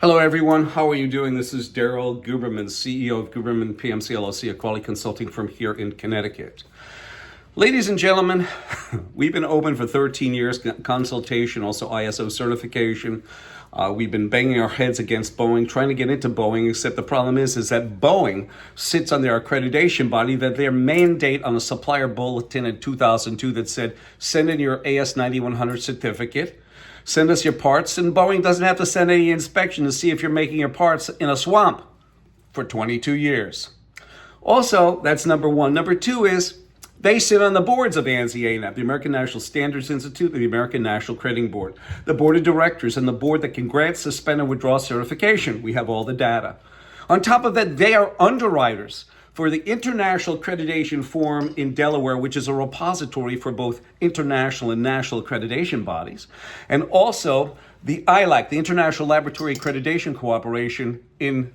Hello everyone, how are you doing? This is Daryl Guberman, CEO of Guberman PMC LLC, a quality consulting firm here in Connecticut. Ladies and gentlemen, we've been open for 13 years, consultation, also ISO certification. We've been banging our heads against Boeing, trying to get into Boeing, except the problem is that Boeing sits on their accreditation body, that their mandate on a supplier bulletin in 2002 that said, send in your AS9100 certificate, send us your parts, and Boeing doesn't have to send any inspection to see if you're making your parts in a swamp for 22 years. Also, that's number one. Number two is they sit on the boards of ANSI ANAP, the American National Standards Institute, and the American National Crediting Board, the board of directors, and the board that can grant, suspend, and withdraw certification. We have all the data. On top of that, they are underwriters for the International Accreditation Forum in Delaware, which is a repository for both international and national accreditation bodies, and also the ILAC, the International Laboratory Accreditation Cooperation in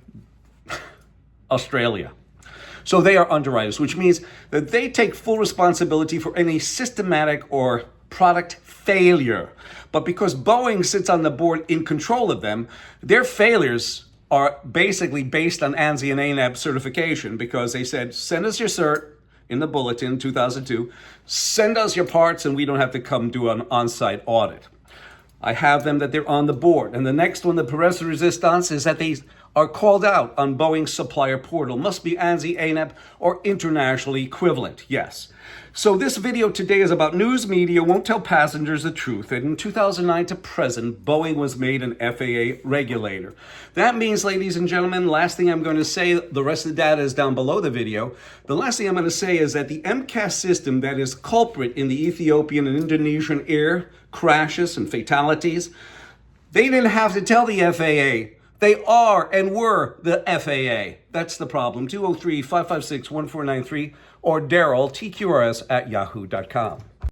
Australia. So they are underwriters, which means that they take full responsibility for any systematic or product failure. But because Boeing sits on the board in control of them, their failures are basically based on ANSI and ANAP certification, because they said, send us your cert in the bulletin 2002, send us your parts, and we don't have to come do an on-site audit. I have them that they're on the board. And the next one, the Perez resistance, is that they are called out on Boeing's supplier portal. Must be ANSI, ANAP, or internationally equivalent, yes. So this video today is about news media won't tell passengers the truth. And in 2009 to present, Boeing was made an FAA regulator. That means, ladies and gentlemen, last thing I'm going to say, the rest of the data is down below the video. The last thing I'm going to say is that the MCAS system that is culprit in the Ethiopian and Indonesian air crashes and fatalities, they didn't have to tell the FAA. They are and were the FAA. That's the problem. 203-556-1493 or Daryl, TQRS @yahoo.com.